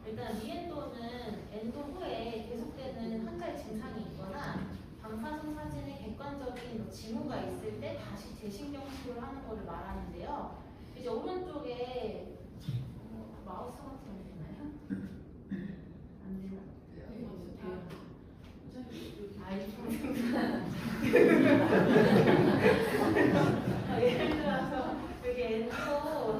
일단 미엔도는 엔도 후에 계속되는 한 가지 증상이 있거나 방사선 사진에 객관적인 징후가 있을 때 다시 재신경 치료를 하는 것을 말하는데요. 이제 오른쪽에 마우스 같은 거 되나요? 안 되나? 예를 들어서 여기 엔도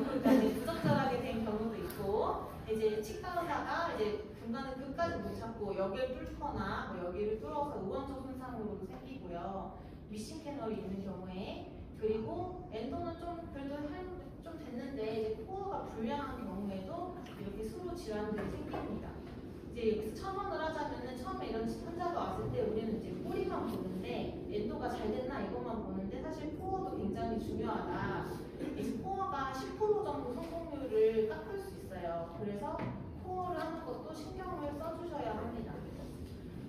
그러니까 이제 부적절하게 된 경우도 있고, 이제 치과 의사가 이제 중간에 끝까지 못 찾고 여기를 뚫거나 뭐 여기를 뚫어서 의원적 손상으로도 생기고요. 미싱 캐널이 있는 경우에, 그리고 엔도는 좀 그래도 좀 됐는데 이제 코어가 불량한 경우에도 이렇게 수로 질환들이 생깁니다. 이제 여기서 첨언을 하자면은 처음에 이런 환자가 왔을 때 우리는 이제 꼬리만 보는데 엔도가 잘 됐나 이것만 보는데 사실 코어도 굉장히 중요하다. 이제 코어가 10% 정도 성공률을 깎을 수 있어요. 그래서 코어를 하는 것도 신경을 써주셔야 합니다.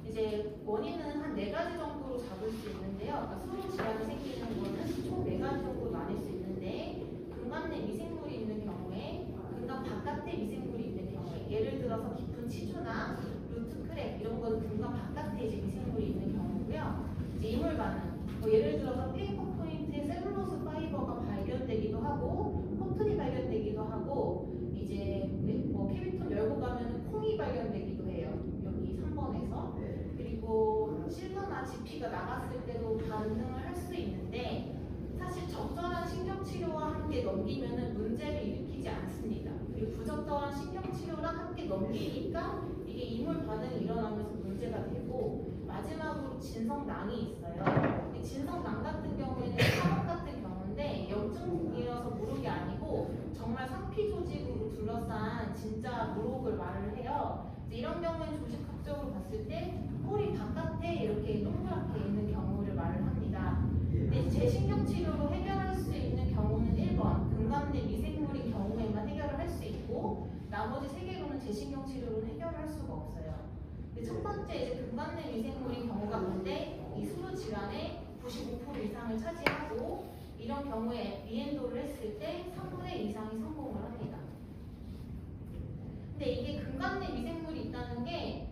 이제 원인은 한 4가지 정도로 잡을 수 있는데요. 그러니까 수로 질환이 생기는 거는 총 4가지 정도로 나뉠 수 있는데, 근간 내 미생물이 있는 경우에, 근간 바깥에 미생물이 있는 경우에, 예를 들어서 깊은 치주나 루트 크랙 이런 거는 근간 바깥에 이제 미생물이 있는 경우고요. 이제 이물 반응, 뭐 예를 들어서 페이퍼 포인트에 셀룰로스 파이버가 발견되기도 하고, 코튼이 발견되기도 하고, 이제 뭐 캐비톤 열고 가면 콩이 발견되기도 해요. 여기 3번에서. 그리고 실러나 GP가 나갔을 때도 반응을 할 수 있는데, 사실 적절한 신경치료와 함께 넘기면 문제를 일으키지 않습니다. 그리고 부적절한 신경치료랑 함께 넘기니까 이게 이물 반응이 일어나면서 문제가 되고, 마지막으로 진성낭이 있어요. 이 진성낭 같은 경우에는 사업 같은 경우인데 염증이어서 무록이 아니고 정말 상피 조직으로 둘러싼 진짜 무록을 말을 해요. 이런 경우에는 조직학적으로 봤을 때 꼬리 바깥에 이렇게 동그랗게 있는 경우를 말을 합니다. 근데 재신경치료로 해결할 수 있는 경우는 1번 근간 내 미생물인 경우에만 해결을 할 수 있고, 나머지 3개로는 재신경치료로는 해결을 할 수가 없어요. 근데 첫 번째 이제 근간 내 미생물인 경우가 뭔데, 이 수로 질환의 95% 이상을 차지하고, 이런 경우에 미엔도를 했을 때 3분의 1 이상이 성공을 합니다. 근데 이게 근간 내 미생물이 있다는 게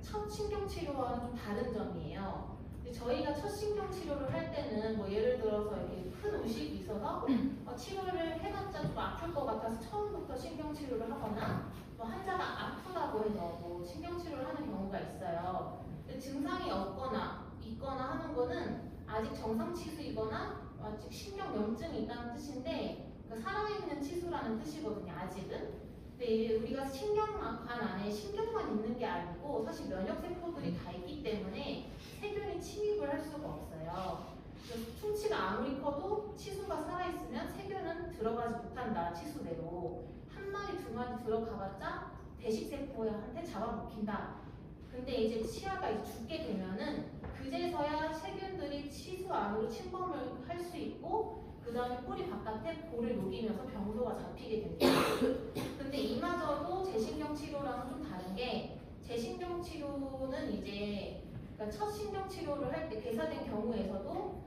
첫 신경치료와는 좀 다른 점이에요. 저희가 첫 신경치료를 할 때는 뭐 예를 들어서 이렇게 큰 의식이 있어서 치료를 해봤자 좀 아플 것 같아서 처음부터 신경치료를 하거나, 또 환자가 아프다고 해서 뭐 신경치료를 하는 경우가 있어요. 근데 증상이 없거나 있거나 하는 거는 아직 정상치수이거나 아직 신경염증이 있다는 뜻인데, 그러니까 살아있는 치수라는 뜻이거든요, 아직은. 근데 이제 우리가 신경관 안에 신경만 있는 게 아니고 사실 면역세포들이 다 있기 때문에 세균이 침입을 할 수가 없어요. 그래서 충치가 아무리 커도 치수가 살아있으면 세균은 들어가지 못한다, 치수대로. 한 마리, 두 마리 들어가봤자 대식세포한테 잡아먹힌다. 근데 이제 치아가 이제 죽게 되면은 그제서야 세균들이 치수 안으로 침범을 할 수 있고, 그 다음에 꼬리 바깥에 볼을 녹이면서 병소가 잡히게 됩니다. 근데 이마저도 재신경치료랑은 좀 다른 게, 재신경치료는 이제 그러니까 첫 신경치료를 할 때 괴사된 경우에서도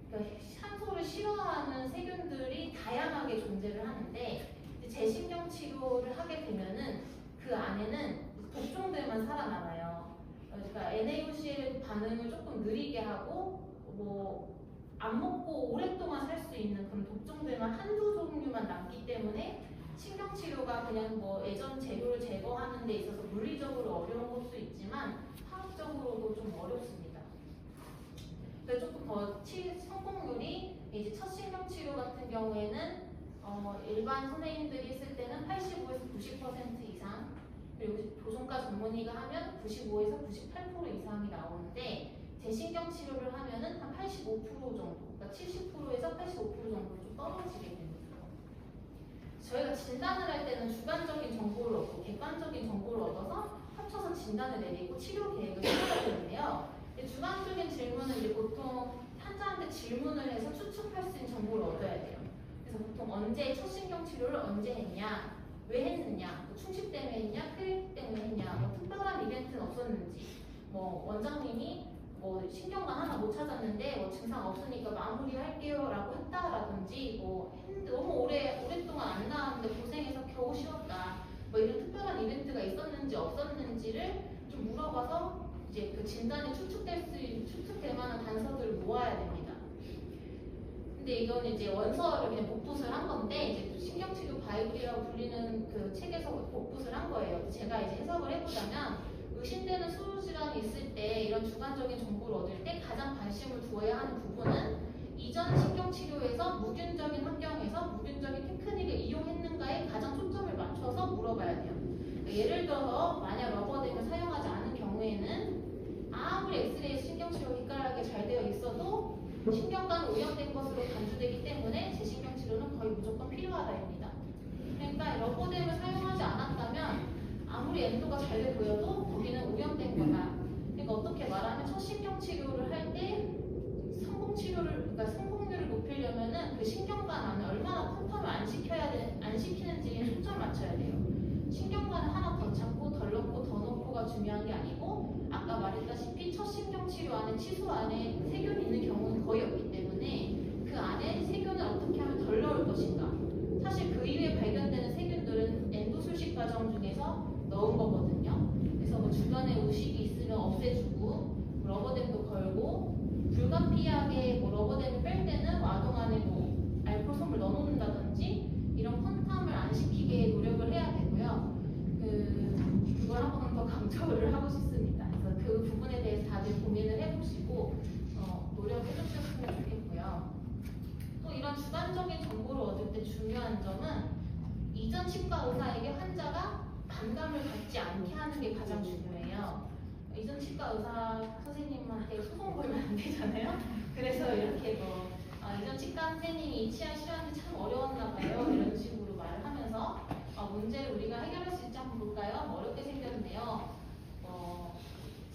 그러니까 산소를 싫어하는 세균들이 다양하게 존재를 하는데, 재신경치료를 하게 되면은 그 안에는 독종들만 살아남아요. 그러니까 NaOCl 반응을 조금 느리게 하고 뭐 안 먹고 오랫동안 살 수 있는 그런 독종들만 한두 종류만 남기 때문에 신경치료가 그냥 뭐 예전 재료를 제거하는 데 있어서 물리적으로 어려운 것도 있지만 화학적으로도 좀 어렵습니다. 그래서 조금 더 성공률이 이제 첫 신경치료 같은 경우에는 일반 선생님들이 했을 때는 85에서 90% 이상, 그리고 조종과 전문의가 하면 95에서 98% 이상이 나오는데, 재신경치료를 하면은 한 85% 정도, 그러니까 70%에서 85% 정도 좀 떨어지게 됩니다. 저희가 진단을 할 때는 주관적인 정보를 얻고 객관적인 정보를 얻어서 합쳐서 진단을 내리고 치료 계획을 세워야 되는데요. 주관적인 질문은 이제 보통 환자한테 질문을 해서 추측할 수 있는 정보를 얻어야 돼요. 그래서 보통 언제 첫 신경치료를 언제 했냐, 왜 했느냐, 뭐 충치 때문에 했냐, 크랙 때문에 했냐, 뭐 특별한 이벤트는 없었는지, 뭐 원장님이 뭐 신경관 하나 못 찾았는데 뭐 증상 없으니까 마무리할게요 라고 했다라든지, 뭐 했는데 너무 오랫동안 안 나왔는데 고생해서 겨우 쉬었다, 뭐 이런 특별한 이벤트가 있었는지 없었는지를 좀 물어봐서 이제 그 진단이 추측될 만한 단서들을 모아야 됩니다. 근데 이건 이제 원서를 그냥 복붙을 한 건데 이제 신경치료 바이블이라고 불리는 그 책에서 복붙을 한 거예요. 제가 이제 해석을 해보자면 의심되는 수질환이 있을 때 이런 주관적인 정보를 얻을 때 가장 관심을 두어야 하는 부분은 이전 신경치료에서 무균적인 환경에서 무균적인 테크닉을 이용했는가에 가장 초점을 맞춰서 물어봐야 돼요. 그러니까 예를 들어서 만약 러버댐을 사용하지 않은 경우에는 아무리 엑스레이 신경치료가 기깔하게 잘 되어 있어도 신경과는 오염된 것으로 간주되기 때문에 재신경치료는 거의 무조건 필요하다입니다. 그러니까 러버댐을 사용하지 않았다면 아무리 엔도가 잘 돼 보여도 거기는 오염된 거다. 그러니까 어떻게 말하면 첫 신경치료를 할 때 그러니까 성공률을 높이려면은 그 신경관 안에 얼마나 펌프를 안 시키는지에 초점 맞춰야 돼요. 신경관을 하나 더 찾고 덜 넣고 더 넣고가 중요한 게 아니고 아까 말했다시피 첫 신경치료 안에 치수 안에 세균이 있는 경우는 거의 없기 때문에 그 안에 세균을 어떻게 하면 덜 넣을 것인가. 사실 그 이후에 발견되는 세균들은 엔도술식 과정 중에서 넣은 거거든요. 그래서 뭐 주변에 우식이 있으면 없애주고 러버댐도 걸고 불가피하게 뭐 러버댐을 뺄 때는 와동 안에 뭐 알코올솜을 넣어놓는다든지 이런 컨탐을 안 시키게 노력을 해야 되고요. 그걸 한 번 더 강조를 하고 싶습니다. 그래서 그 부분에 대해서 다들 고민을 해보시고 노력해 주셨으면 좋겠고요. 또 이런 주관적인 정보를 얻을 때 중요한 점은 이전 치과 의사에게 환자가 반감을 갖지 않게 하는 게 가장 중요해요. 이전 치과 의사 선생님한테 소송 걸면 안 되잖아요. 그래서 이렇게 뭐 이전 치과 선생님이 이 치아 치료하는데 참 어려웠나 봐요. 이런 식으로 말을 하면서 문제를 우리가 해결할 수 있지 한번 볼까요? 어렵게 생겼네요.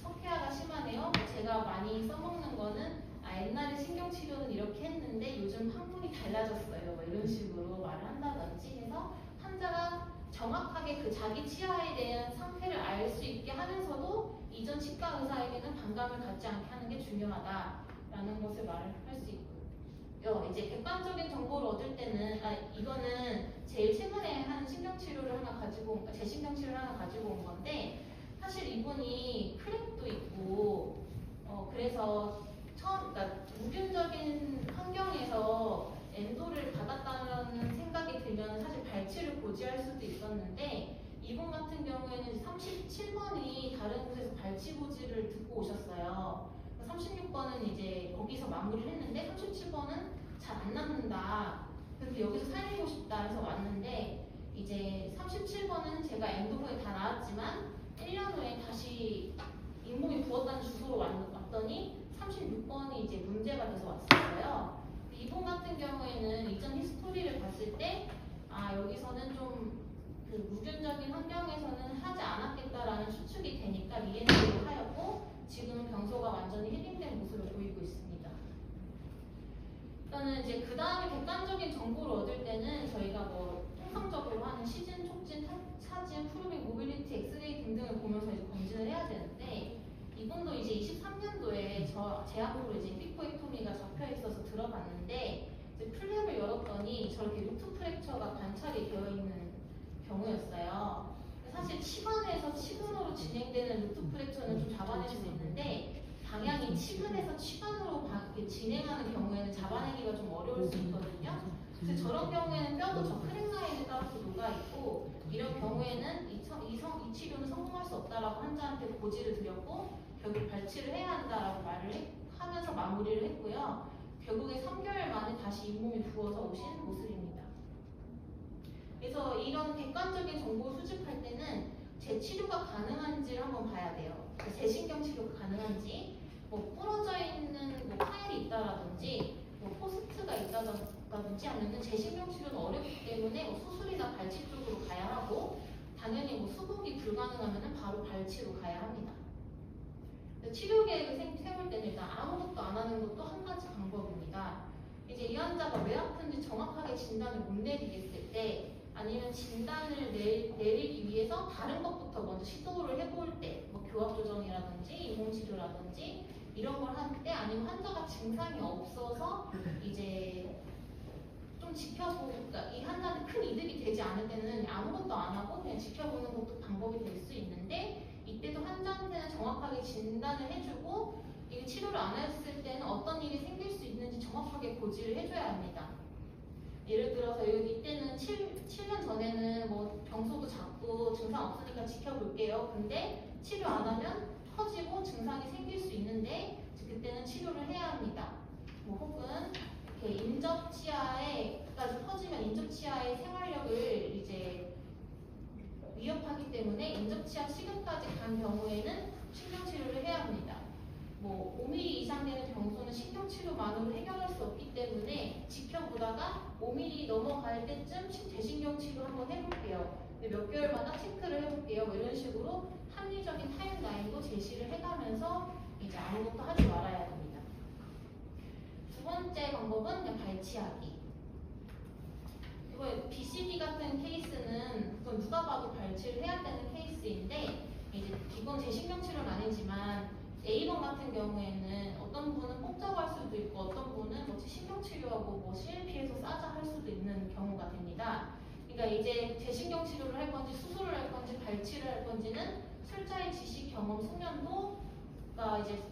석회화가 심하네요. 제가 많이 써먹는 거는 옛날에 신경치료는 이렇게 했는데 요즘 항문이 달라졌어요. 뭐 이런 식으로 말을 한다든지 해서 환자가 정확하게 그 자기 치아에 대한 상태를 알 수 있게 하면서도 이전 치과 의사에게는 반감을 갖지 않게 하는 게 중요하다라는 것을 말을 할 수 있고요. 이제 객관적인 정보를 얻을 때는 이거는 제일 최근에 한 신경치료를 하나 가지고 재신경치료를 하나 가지고 온 건데 사실 이분이 크랙도 있고 그래서 그러니까 무균적인 환경에서 엔도를 받았다는 생각이 들면 사실 발치를 고지할 수도 있었는데 이분 같은 경우에는 37번이 다른 곳에서 발치 고지를 듣고 오셨어요. 36번은 이제 거기서 마무리를 했는데 37번은 잘 안 낫는다. 그래서 여기서 살리고 싶다 해서 왔는데 이제 37번은 제가 엔도 후에 다 나았지만 1년 후에 다시 잇몸이 부었다는 주소로 왔더니 36번이 이제 문제가 돼서 왔었어요. 이분 같은 경우에는 이전 히스토리를 봤을 때 여기서는 좀 그 무균적인 환경에서는 하지 않았겠다라는 추측이 되니까 리엔트를 하였고 지금은 병소가 완전히 힐링된 모습을 보이고 있습니다. 일단은 이제 그 다음에 객관적인 정보를 얻을 때는 저희가 뭐 통상적으로 하는 시즌, 촉진, 사진, 프루밍, 모빌리티, 엑스레이 등등을 보면서 이제 검진을 해야 되는데 이분도 이제 23년도에 제 앞으로 이제 피코액토미가 잡혀 있어서 들어봤는데 이제 플랩을 열었더니 저렇게 루트 프랙처가 관찰이 되어 있는 경우였어요. 사실 치관에서 치근으로 진행되는 루트 프랙처는 좀 잡아낼 수 있는데 방향이 치근에서 치관으로 진행하는 경우에는 잡아내기가 좀 어려울 수 있거든요. 그래서 저런 경우에는 뼈도 저 크랙 라인에 따라서 녹아 있고 이런 경우에는 이 치료는 성공할 수 없다라고 환자한테 고지를 드렸고 결국 발치를 해야 한다라고 말을 하면서 마무리를 했고요. 결국에 3개월 만에 다시 잇몸이 부어서 오신 모습입니다. 그래서 이런 객관적인 정보를 수집할 때는 재치료가 가능한지를 한번 봐야 돼요. 재신경 치료가 가능한지, 뭐 부러져 있는 뭐 파일이 있다라든지, 뭐 포스트가 있다든지 하면은 재신경 치료는 어렵기 때문에 뭐 수술이나 발치 쪽으로 가야 하고, 당연히 뭐 수복이 불가능하면은 바로 발치로 가야 합니다. 치료 계획을 세울 때는 일단 아무것도 안 하는 것도 한 가지 방법입니다. 이제 이 환자가 왜 아픈지 정확하게 진단을 못 내리겠을 때 아니면 진단을 내리기 위해서 다른 것부터 먼저 시도를 해볼 때, 뭐 교합 조정이라든지 인공치료라든지 이런 걸 할 때 아니면 환자가 증상이 없어서 이제 좀 지켜보고, 그러니까 이 환자한테 큰 이득이 되지 않을 때는 아무것도 안 하고 그냥 지켜보는 것도 방법이 될 수 있는데, 이때도 환자한테는 정확하게 진단을 해주고 이게 치료를 안 했을 때는 어떤 일이 생길 수 있는지 정확하게 고지를 해줘야 합니다. 예를 들어서 이때는 7년 전에는 뭐 병소도 작고 증상 없으니까 지켜볼게요. 근데 치료 안 하면 터지고 증상이 생길 수 있는데 그때는 치료를 해야 합니다. 뭐 혹은 이렇게 인접치아에까지 퍼지면 인접치아의 생활력을 이제 위협하기 때문에 인접치아 치근까지 간 경우에는 신경치료를 해야 합니다. 뭐 5mm 이상 되는 병소는 신경치료만으로 해결할 수 없기 때문에 지켜보다가 5mm 넘어갈 때쯤 대신경치료 한번 해볼게요. 몇 개월마다 체크를 해볼게요. 뭐 이런 식으로 합리적인 타임라인도 제시를 해가면서 이제 아무것도 하지 말아야 됩니다. 두 번째 방법은 그냥 발치하기. 이거 BCD 같은 케이스는 그건 누가 봐도 발치를 해야 되는 케이스인데, 이제 기본 재신경치료는 아니지만 A번 같은 경우에는 어떤 분은 뽑자고 할 수도 있고 어떤 분은 뭐 신경치료하고 뭐 CLP에서 싸자 할 수도 있는 경우가 됩니다. 그러니까 이제 재신경치료를 할 건지 수술을 할 건지 발치를 할 건지는 술자의 지식, 경험, 숙련도가 이제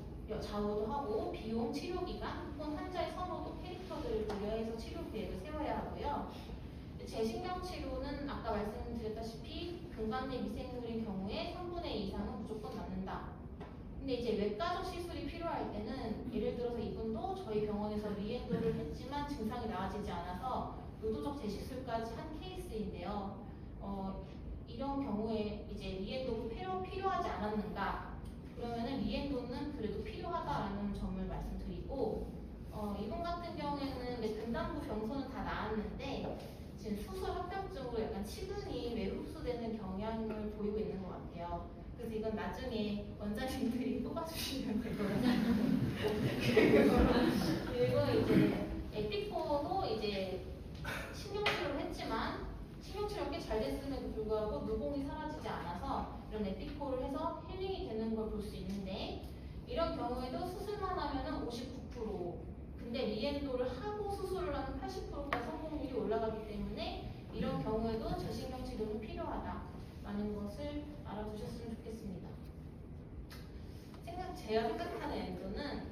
좌우도 하고 비용, 치료기간, 혹은 환자의 선호도, 캐릭터들을 고려해서 치료 계획을 세워야 하고요. 재신경치료는 아까 말씀드렸다시피 근관내 미생물인 경우에 3분의 2 이상은 무조건 맞는다. 근데 이제 외과적 시술이 필요할 때는 예를 들어서 이분도 저희 병원에서 리엔도를 했지만 증상이 나아지지 않아서 의도적 재시술까지 한 케이스인데요. 이런 경우에 이제 리엔도가 필요하지 않았는가? 그러면은 리엔도는 그래도 필요하다라는 점을 말씀드리고, 이분 같은 경우에는 근단부 병소는 다 나았는데 지금 수술 합병증으로 약간 치근이 외흡수되는 경향을 보이고 있는 것 같아요. 그래서 이건 나중에 원장님들이 뽑아주시면 될 것 같아요. 그리고 이제 에피코도 이제 신경치료를 했지만 신경치료가 꽤 잘 됐음에도 불구하고 누공이 사라지지 않아서 이런 에피코를 해서 힐링이 되는 걸 볼 수 있는데, 이런 경우에도 수술만 하면은 59%, 근데 리엔도를 하고 수술을 하면 80%까지 성공률이 올라가기 때문에 이런 경우에도 저신경치료는 필요하다라는 것을 알아두셨으면 좋겠습니다. 제가 생각하는 엔도는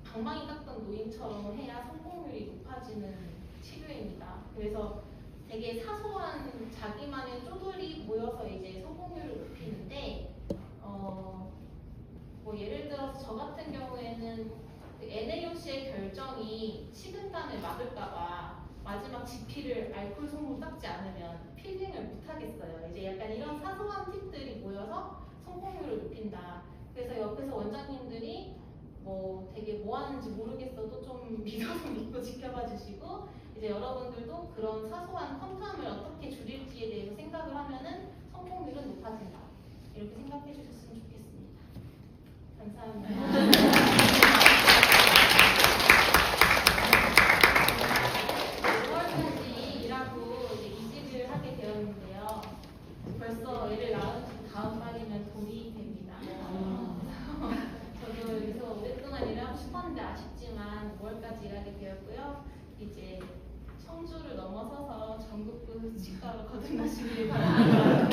방망이 깎던 노인처럼 해야 성공률이 높아지는 치료입니다. 그래서 되게 사소한 자기만의 쪼들이 모여서 이제 성공률을 높이는데, 뭐 예를 들어서 저 같은 경우에는 그 NAOC의 결정이 식은땀을 막을까봐 마지막 GP를 알코올 성분 닦지 않으면 필링을 못하겠어요. 이제 약간 이런 사소한 팁들이 모여서 성공률을 높인다. 그래서 옆에서 원장님들이 뭐 되게 뭐 하는지 모르겠어도 좀 믿어서 믿고 지켜봐 주시고, 이제 여러분들도 그런 사소한 텀텀을 어떻게 줄일지에 대해서 생각을 하면은 성공률은 높아진다. 이렇게 생각해 주셨으면 좋겠습니다. 감사합니다. 5월까지 일하고 이제 이직을 하게 되었는데요. 벌써 애를 낳은 다음 달이면 돌이 됩니다. 저도 여기서 오랫동안 일을 하고 싶었는데 아쉽지만 5월까지 일하게 되었고요. 이제 청주를 넘어서서 전국구 치과로 거듭나시길 바랍니다.